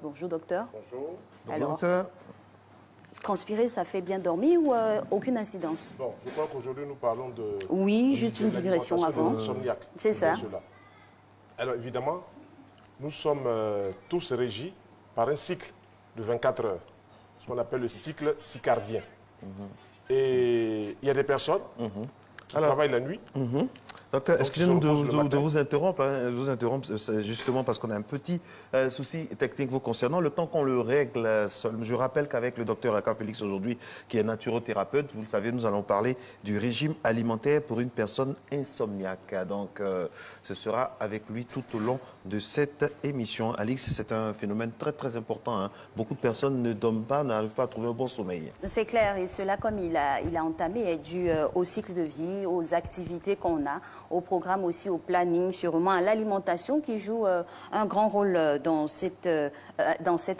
Bonjour docteur. Bonjour. Alors, docteur. Transpirer, ça fait bien dormir ou aucune incidence? Bon, je crois qu'aujourd'hui nous parlons de... Oui, juste une digression avant. Des insomniaques. C'est ça. Alors évidemment, nous sommes tous régis par un cycle de 24 heures, ce qu'on appelle le cycle circadien. Et il y a des personnes qui travaillent la nuit. Docteur, excusez-nous de vous vous interrompre. C'est justement parce qu'on a un petit souci technique vous concernant. Le temps qu'on le règle seul. Je rappelle qu'avec le docteur Aka Félix aujourd'hui, qui est naturothérapeute, vous le savez, nous allons parler du régime alimentaire pour une personne insomniaque. Donc, ce sera avec lui tout au long de cette émission. Alix, c'est un phénomène très très important. Hein. Beaucoup de personnes ne dorment pas, n'arrivent pas à trouver un bon sommeil. C'est clair, et cela, comme il a entamé, est dû au cycle de vie, aux activités qu'on a, au programme aussi, au planning, sûrement à l'alimentation qui joue un grand rôle dans cette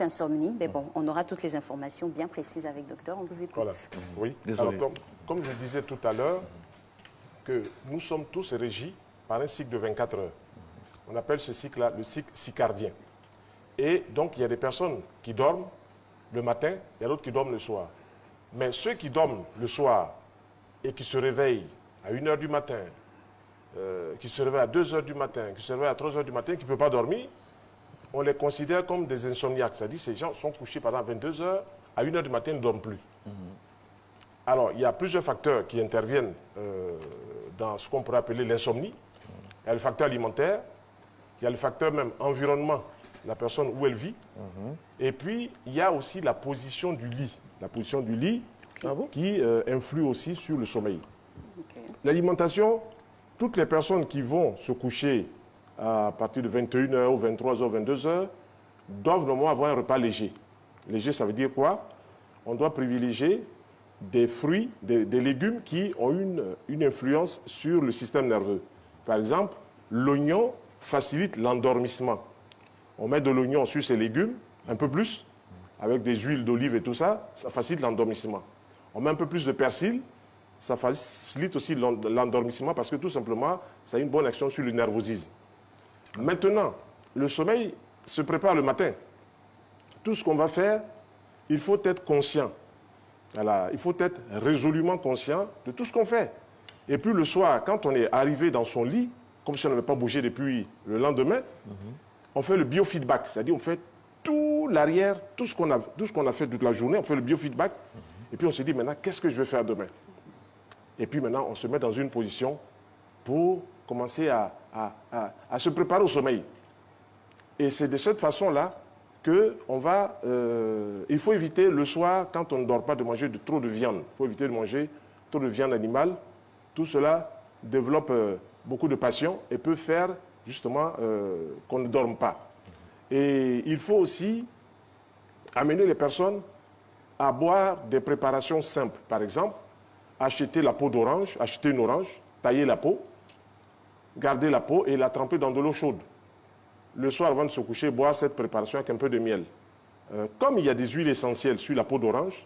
insomnie. Mais bon, on aura toutes les informations bien précises avec docteur. On vous écoute. Voilà. Oui. Désolé. Alors, comme je disais tout à l'heure, que nous sommes tous régis par un cycle de 24 heures. On appelle ce cycle-là le cycle circadien. Et donc, il y a des personnes qui dorment le matin, il y a d'autres qui dorment le soir. Mais ceux qui dorment le soir et qui se réveillent à 1 h du matin, qui se réveillent à 2 h du matin, qui se réveillent à 3 h du matin, qui ne peuvent pas dormir, on les considère comme des insomniaques. C'est-à-dire que ces gens sont couchés pendant 22 h, à 1 h du matin, ils ne dorment plus. Alors, il y a plusieurs facteurs qui interviennent dans ce qu'on pourrait appeler l'insomnie. Il y a le facteur alimentaire, il y a le facteur même environnement, la personne où elle vit. Et puis, il y a aussi la position du lit. La position du lit qui influe aussi sur le sommeil. L'alimentation, toutes les personnes qui vont se coucher à partir de 21 h ou 23 h, 22 h, doivent normalement avoir un repas léger. Léger, ça veut dire quoi? On doit privilégier des fruits, des légumes qui ont une influence sur le système nerveux. Par exemple, l'oignon facilite l'endormissement. On met de l'oignon sur ces légumes, un peu plus, avec des huiles d'olive et tout ça, ça facilite l'endormissement. On met un peu plus de persil, ça facilite aussi l'endormissement parce que tout simplement, ça a une bonne action sur le nervosisme. Maintenant, le sommeil se prépare le matin. Tout ce qu'on va faire, il faut être conscient. Voilà, il faut être résolument conscient de tout ce qu'on fait. Et puis le soir, quand on est arrivé dans son lit, comme si on n'avait pas bougé depuis le lendemain, on fait le biofeedback, c'est-à-dire on fait tout l'arrière, tout ce qu'on a fait toute la journée, on fait le biofeedback, et puis on se dit maintenant, qu'est-ce que je vais faire demain? Et puis maintenant, on se met dans une position pour commencer à se préparer au sommeil. Et c'est de cette façon-là qu'on va... il faut éviter le soir, quand on ne dort pas, de manger trop de viande. Il faut éviter de manger trop de viande animale. Tout cela développe beaucoup de passion et peut faire justement qu'on ne dorme pas. Et il faut aussi amener les personnes à boire des préparations simples. Par exemple, acheter la peau d'orange, acheter une orange, tailler la peau, garder la peau et la tremper dans de l'eau chaude. Le soir, avant de se coucher, boire cette préparation avec un peu de miel. Comme il y a des huiles essentielles sur la peau d'orange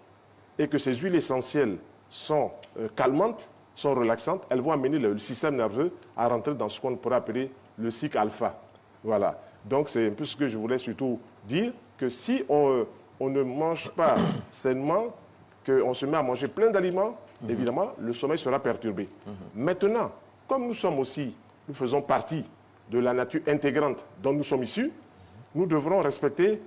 et que ces huiles essentielles sont calmantes, sont relaxantes, elles vont amener le système nerveux à rentrer dans ce qu'on pourrait appeler le cycle alpha. Voilà. Donc, c'est un peu ce que je voulais surtout dire, que si on ne mange pas sainement, qu'on se met à manger plein d'aliments, évidemment, le sommeil sera perturbé. Maintenant, comme nous faisons partie de la nature intégrante dont nous sommes issus, nous devrons respecter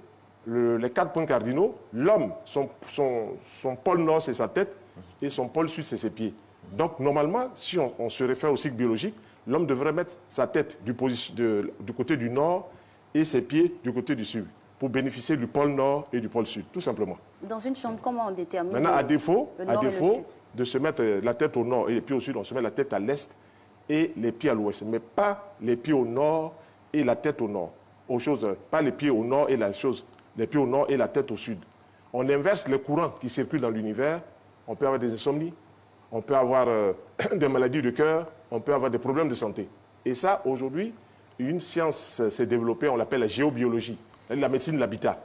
les 4 points cardinaux. L'homme, son pôle nord, c'est sa tête, et son pôle sud, c'est ses pieds. Donc, normalement, si on se réfère au cycle biologique, l'homme devrait mettre sa tête du côté du nord et ses pieds du côté du sud, pour bénéficier du pôle nord et du pôle sud, tout simplement. Dans une chambre, comment on détermine maintenant, à défaut de se mettre la tête au nord et les pieds au sud, on se met la tête à l'est et les pieds à l'ouest, mais pas les pieds au nord et la tête au nord. Pas les pieds au nord et les pieds au nord et la tête au sud. On inverse les courants qui circulent dans l'univers. On peut avoir des insomnies, on peut avoir des maladies de cœur, on peut avoir des problèmes de santé. Et ça, aujourd'hui, une science s'est développée, on l'appelle la géobiologie, la médecine de l'habitat.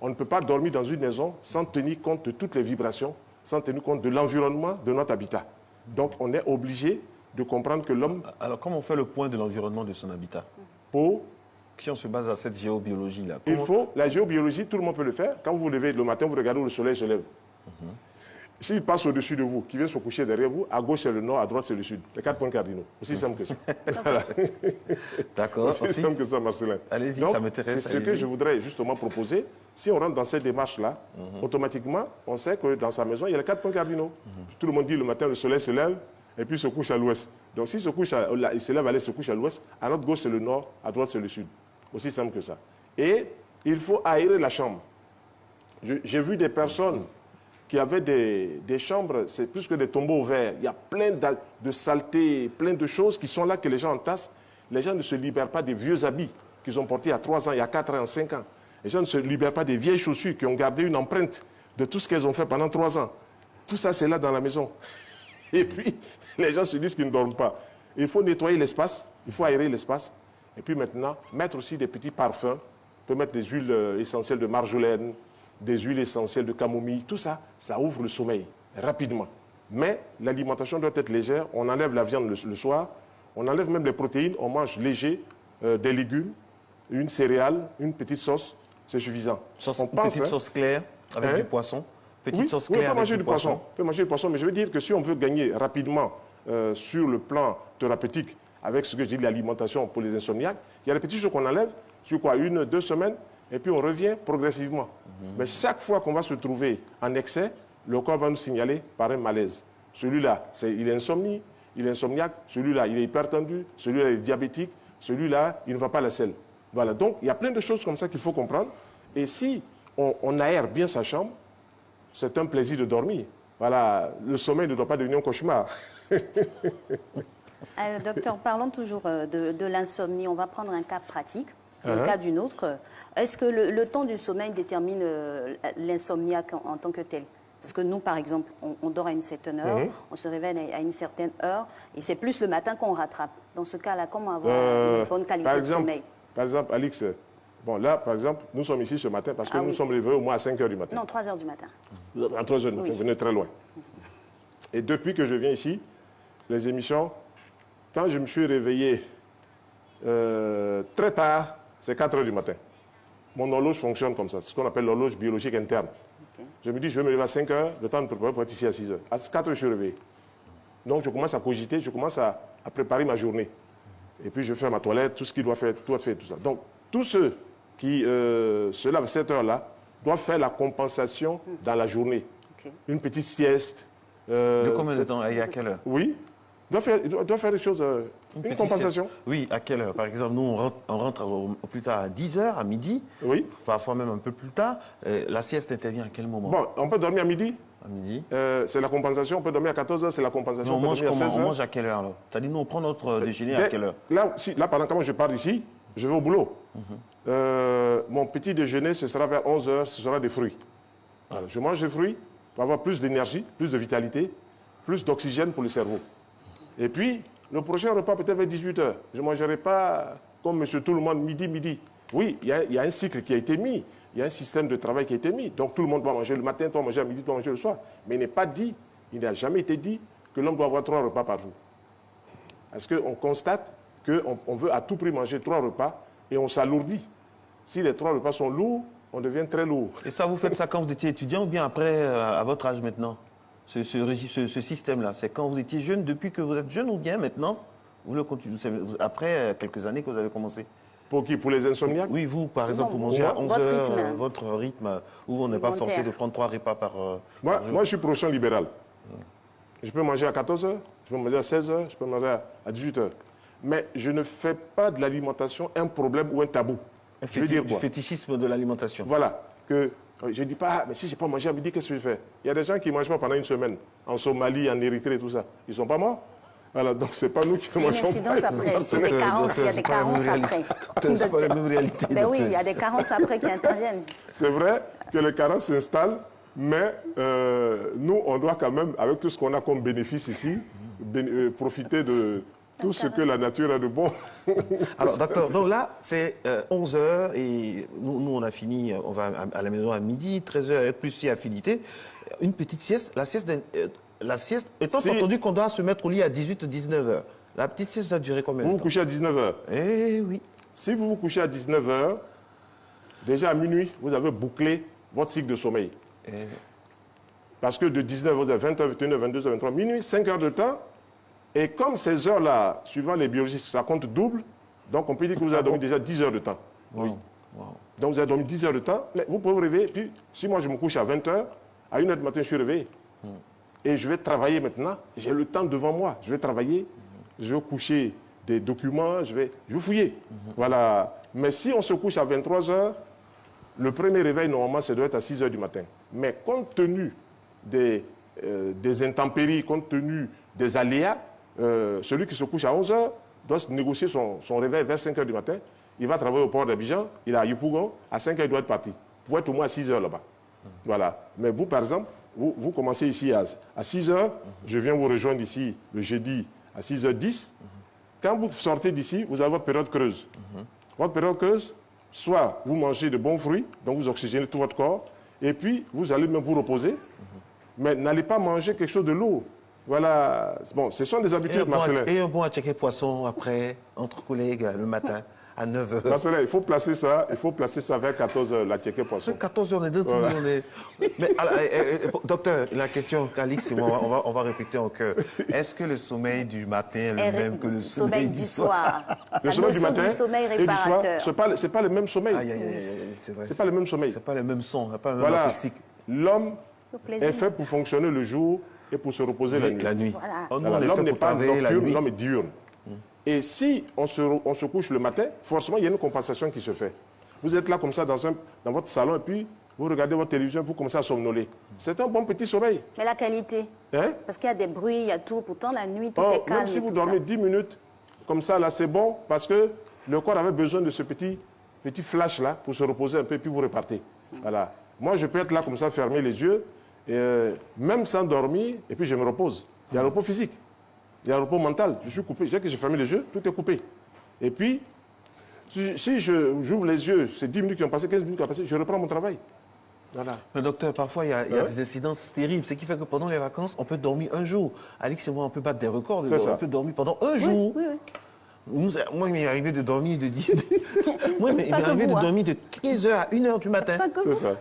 On ne peut pas dormir dans une maison sans tenir compte de toutes les vibrations, sans tenir compte de l'environnement de notre habitat. Donc, on est obligé de comprendre que l'homme... Alors, comment on fait le point de l'environnement de son habitat? Peau, Si on se base à cette géobiologie-là. Il faut, la géobiologie, tout le monde peut le faire. Quand vous vous levez le matin, vous regardez où le soleil se lève. S'il passe au-dessus de vous, qui vient se coucher derrière vous, à gauche c'est le nord, à droite c'est le sud. Les 4 points cardinaux. Aussi simple que ça. Voilà. D'accord. Aussi simple que ça, Marcelin. Allez-y, Donc, ça m'intéresse. c'est ce que je voudrais justement proposer. Si on rentre dans cette démarche-là, automatiquement, on sait que dans sa maison, il y a les 4 points cardinaux. Tout le monde dit le matin, le soleil se lève et puis se couche à l'ouest. Donc s'il se couche il se lève à l'est, se couche à l'ouest, à notre gauche c'est le nord, à droite c'est le sud. Aussi simple que ça. Et il faut aérer la chambre. J'ai vu des personnes qui avaient des chambres, c'est plus que des tombeaux verts. Il y a plein de saletés, plein de choses qui sont là que les gens entassent. Les gens ne se libèrent pas des vieux habits qu'ils ont portés il y a 3 ans, il y a 4 ans, 5 ans. Les gens ne se libèrent pas des vieilles chaussures qui ont gardé une empreinte de tout ce qu'elles ont fait pendant 3 ans. Tout ça, c'est là dans la maison. Et puis, les gens se disent qu'ils ne dorment pas. Il faut nettoyer l'espace, il faut aérer l'espace. Et puis maintenant, mettre aussi des petits parfums. On peut mettre des huiles essentielles de marjolaine, des huiles essentielles de camomille. Tout ça, ça ouvre le sommeil rapidement. Mais l'alimentation doit être légère. On enlève la viande le soir. On enlève même les protéines. On mange léger, des légumes, une céréale, une petite sauce. C'est suffisant. Petite sauce claire avec du poisson. Petite sauce claire avec du poisson. On peut manger du poisson, mais je veux dire que si on veut gagner rapidement sur le plan thérapeutique, avec ce que je dis, l'alimentation pour les insomniaques, il y a des petites choses qu'on enlève sur quoi 1, 2 semaines, et puis on revient progressivement. Mais chaque fois qu'on va se trouver en excès, le corps va nous signaler par un malaise. Celui-là, il est insomnie, il est insomniaque, celui-là, il est hypertendu, celui-là, il est diabétique, celui-là, il ne va pas à la selle. Voilà, donc il y a plein de choses comme ça qu'il faut comprendre. Et si on aère bien sa chambre, c'est un plaisir de dormir. Voilà, le sommeil ne doit pas devenir un cauchemar. Docteur, parlons toujours de l'insomnie. On va prendre un cas pratique, le cas d'une autre. Est-ce que le temps du sommeil détermine l'insomniaque en tant que tel? Parce que nous, par exemple, on dort à une certaine heure, on se réveille à une certaine heure, et c'est plus le matin qu'on rattrape. Dans ce cas-là, comment avoir une bonne qualité de sommeil? Par exemple, Alix, bon là, par exemple, nous sommes ici ce matin parce que nous sommes réveillés au moins à 5 h du matin. Non, 3 h du matin. À 3 h du matin, vous venez très loin. Et depuis que je viens ici, les émissions, quand je me suis réveillé très tard, c'est 4 h du matin. Mon horloge fonctionne comme ça. C'est ce qu'on appelle l'horloge biologique interne. Okay. Je me dis, je vais me lever à 5 h, le temps de me préparer pour être ici à 6 h. À 4 h, je suis réveillé. Donc, je commence à cogiter, je commence à préparer ma journée. Et puis, je fais ma toilette, tout ce qu'il doit faire, tout ça. Donc, tous ceux qui se lavent à cette heure-là doivent faire la compensation dans la journée. Okay. Une petite sieste. De combien de temps? Et à quelle heure? Oui. Doit faire des choses, une compensation. Sieste. Oui, à quelle heure? Par exemple, nous, on rentre au plus tard à 10 h, à midi. Oui. Parfois même un peu plus tard. La sieste intervient à quel moment? Bon, on peut dormir à midi. À midi. C'est la compensation. On peut dormir à 14 h, c'est la compensation. Non, on mange à quelle heure? C'est-à-dire, nous, on prend notre déjeuner à quelle heure? Là, pendant que je pars d'ici, je vais au boulot. Mon petit déjeuner, ce sera vers 11 h, ce sera des fruits. Voilà. Je mange des fruits pour avoir plus d'énergie, plus de vitalité, plus d'oxygène pour le cerveau. Et puis, le prochain repas peut-être vers 18 h. Je ne mangerai pas comme monsieur tout le monde midi. Oui, il y a un cycle qui a été mis. Il y a un système de travail qui a été mis. Donc tout le monde doit manger le matin, doit manger à midi, doit manger le soir. Mais il n'est pas dit, il n'a jamais été dit que l'homme doit avoir 3 repas par jour. Parce qu'on constate qu'on veut à tout prix manger 3 repas et on s'alourdit. Si les 3 repas sont lourds, on devient très lourd. Et ça, vous faites ça quand vous étiez étudiant ou bien après, à votre âge maintenant? Ce système-là, c'est quand vous étiez jeune, depuis que vous êtes jeune ou bien maintenant? Vous le continuez, après quelques années que vous avez commencé? Pour qui? Pour les insomniaques? Oui, vous, par exemple, vous mangez à 11 h, votre rythme, où on n'est pas forcé de prendre 3 repas par jour. Moi, je suis profession libérale. Je peux manger à 14 h, je peux manger à 16 h, je peux manger à 18 h. Mais je ne fais pas de l'alimentation un problème ou un tabou. Je veux dire quoi? Du fétichisme de l'alimentation. Voilà. Que je ne dis pas, mais si je n'ai pas mangé à midi, qu'est-ce que je fais? Il y a des gens qui ne mangent pas pendant une semaine, en Somalie, en Érythrée, tout ça. Ils ne sont pas morts. Voilà, donc ce n'est pas nous qui ne mangeons pas. Il y a une incidence après, c'est des carences, il y a des carences après. Ce n'est pas la même réalité. Ben oui, il y a des carences après qui interviennent. C'est vrai que les carences s'installent, mais nous, on doit quand même, avec tout ce qu'on a comme bénéfice ici, profiter de tout ce que la nature a de bon. Alors, docteur, donc là, c'est 11 h et nous, on a fini, on va à la maison à midi, 13 h, plus si affinité. Une petite sieste, la sieste, étant entendu qu'on doit se mettre au lit à 18 ou 19 h. La petite sieste doit durer combien de temps? Vous vous couchez à 19 h. Eh oui. Si vous vous couchez à 19 h, déjà à minuit, vous avez bouclé votre cycle de sommeil. Parce que de 19 h, vous avez 20 h, 21 h, 22 h, 23 h, minuit, 5 heures de temps. Et comme ces heures-là, suivant les biologistes, ça compte double, donc on peut dire que vous avez dormi déjà 10 heures de temps. Wow. Oui. Wow. Donc vous avez dormi 10 heures de temps, mais vous pouvez vous réveiller. Puis si moi je me couche à 20 h, à 1 h du matin, je suis réveillé. Et je vais travailler maintenant. J'ai le temps devant moi. Je vais travailler, je vais coucher des documents, je vais fouiller. Voilà. Mais si on se couche à 23 h, le premier réveil, normalement, ça doit être à 6 h du matin. Mais compte tenu des intempéries, compte tenu des aléas, celui qui se couche à 11 h doit négocier son réveil vers 5 h du matin. Il va travailler au port d'Abidjan, il est à Yopougon, à 5 h il doit être parti. Pour être au moins à 6 h là-bas. Voilà. Mais vous, par exemple, vous commencez ici à 6 h, je viens vous rejoindre ici le jeudi à 6 h 10. Quand vous sortez d'ici, vous avez votre période creuse. Votre période creuse, soit vous mangez de bons fruits, donc vous oxygénez tout votre corps, et puis vous allez même vous reposer, mais n'allez pas manger quelque chose de lourd. Voilà. Bon, ce sont des habitudes, Marcelin. Et un bon à checker poisson après, entre collègues, le matin, à 9 h. Marcelin, il faut placer ça vers 14 h, la tchéké poisson. 14 h, on est deux, voilà. Mais, docteur, la question qu'Alix et moi, on va répéter en chœur. Est-ce que le sommeil du matin est le même que le sommeil du soir? Le sommeil du matin sommeil et du soir, c'est pas le même sommeil. C'est vrai. C'est pas le même sommeil. C'est pas le même son, pas le même acoustique. L'homme est fait pour fonctionner le jour et pour se reposer la nuit. Voilà. L'homme n'est pas nocturne, l'homme est diurne. Et si on se couche le matin, forcément, il y a une compensation qui se fait. Vous êtes là comme ça dans votre salon et puis vous regardez votre télévision, vous commencez à somnoler. C'est un bon petit sommeil. Mais la qualité, parce qu'il y a des bruits, il y a tout. Pourtant, la nuit, tout est calme. Même si vous dormez 10 minutes, comme ça, là, c'est bon parce que le corps avait besoin de ce petit flash-là pour se reposer un peu et puis vous repartez. Voilà. Moi, je peux être là comme ça, fermer les yeux, même sans dormir, et puis je me repose. Il y a le repos physique. Il y a le repos mental. Je suis coupé. Dès que j'ai fermé les yeux, tout est coupé. Et puis, si j'ouvre les yeux, c'est 10 minutes qui ont passé, 15 minutes qui ont passé, je reprends mon travail. Voilà. Mais docteur, parfois, il y a des incidences terribles. Ce qui fait que pendant les vacances, on peut dormir un jour. Alix et moi, on peut battre des records. On peut dormir pendant un jour. Oui. Moi, il m'est arrivé de dormir de 10... Moi, il m'est arrivé de dormir de 15 h à 1 h du matin. C'est ça.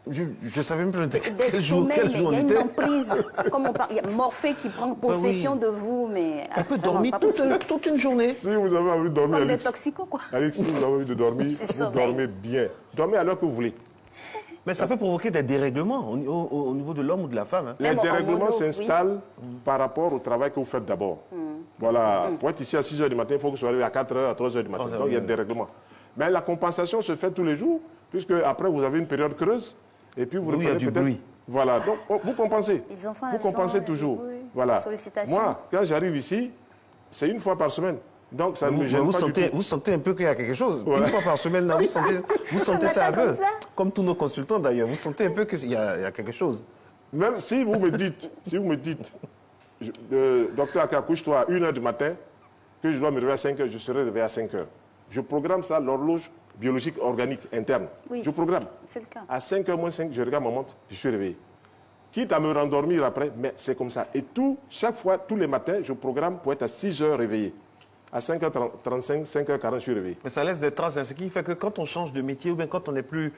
Je ne savais même plus quel jour on était. Il y a une emprise, comme on parle, il y a Morphée qui prend possession de vous, mais... On peut dormir toute une journée. Si vous avez envie de dormir, comme des toxicos, quoi. Alix, si vous avez envie de dormir, vous dormez bien. Dormez à l'heure que vous voulez. Mais ça peut provoquer des dérèglements au niveau de l'homme ou de la femme. Hein. Les dérèglements s'installent par rapport au travail que vous faites d'abord. Voilà. Pour être ici à 6 h du matin, il faut que vous soyez arrivé à 4 h, à 3 h du matin. Donc il y a des dérèglements. Mais la compensation se fait tous les jours, puisque après vous avez une période creuse. Et puis vous il y a du bruit. Voilà, donc vous compensez. Vous compensez toujours. Voilà. Moi, quand j'arrive ici, c'est une fois par semaine. Donc ça ne me gêne pas du tout. Vous sentez un peu qu'il y a quelque chose. Voilà. Une fois par semaine, là, vous sentez ça un peu. Comme tous nos consultants d'ailleurs, vous sentez un peu qu'il y a quelque chose. Même si vous me dites, docteur Aka, couche-toi à 1 h du matin, que je dois me réveiller à 5 h, je serai réveillé à 5 h. Je programme ça, l'horloge biologique organique interne. Oui, je programme. C'est le cas. À 5 h moins 5, je regarde ma montre, je suis réveillé. Quitte à me rendormir après, mais c'est comme ça. Et chaque fois, tous les matins, je programme pour être à 6 h réveillé. À 5h35, 5h40, je suis réveillé. Mais ça laisse des traces, hein, ce qui fait que quand on change de métier ou bien quand on n'est plus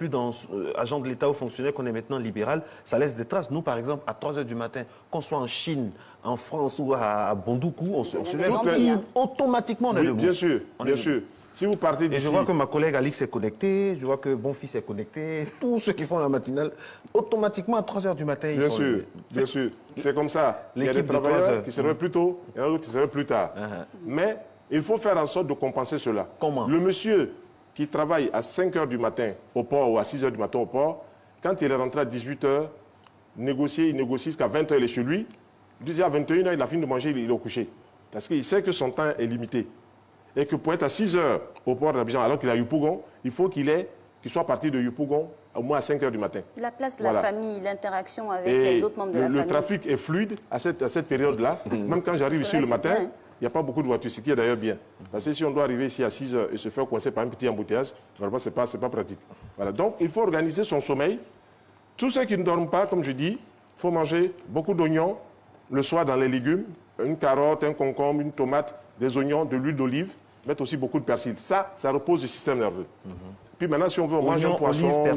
dans agent de l'État ou fonctionnaire, qu'on est maintenant libéral, ça laisse des traces. Nous, par exemple, à 3 h du matin, qu'on soit en Chine, en France ou à Bondoukou, on se lève automatiquement, on est debout. Bien sûr, bien sûr. Si vous partez d'ici... Et je vois que ma collègue Alix est connectée, je vois que Bonfils est connecté, tous ceux qui font la matinale, automatiquement à 3 h du matin, bien sûr, bien sûr. C'est comme ça. Il y a des travailleurs qui se réveillent plus tôt, et d'autres qui se réveillent plus tard. Mais il faut faire en sorte de compenser cela. Comment? Le monsieur qui travaille à 5 h du matin au port ou à 6 h du matin au port, quand il est rentré à 18 h, il négocie jusqu'à 20 h, il est chez lui. Déjà à 21 h, il a fini de manger, il est au coucher. Parce qu'il sait que son temps est limité. Et que pour être à 6 h au port d'Abidjan, alors qu'il est à Yopougon, il faut qu'il soit parti de Yopougon au moins à 5 h du matin. La place de la famille, l'interaction avec les autres membres de la famille. Le trafic est fluide à cette période-là. Même quand j'arrive ici le matin, il n'y a pas beaucoup de voitures, ce qui est d'ailleurs bien. Parce que si on doit arriver ici à 6 h et se faire coincer par un petit embouteillage, vraiment, ce n'est pas pratique. Voilà. Donc, il faut organiser son sommeil. Tous ceux qui ne dorment pas, comme je dis, il faut manger beaucoup d'oignons le soir dans les légumes, une carotte, un concombre, une tomate, des oignons, de l'huile d'olive. mettre aussi beaucoup de persil. Ça repose le système nerveux. Puis maintenant, si on veut manger un poisson...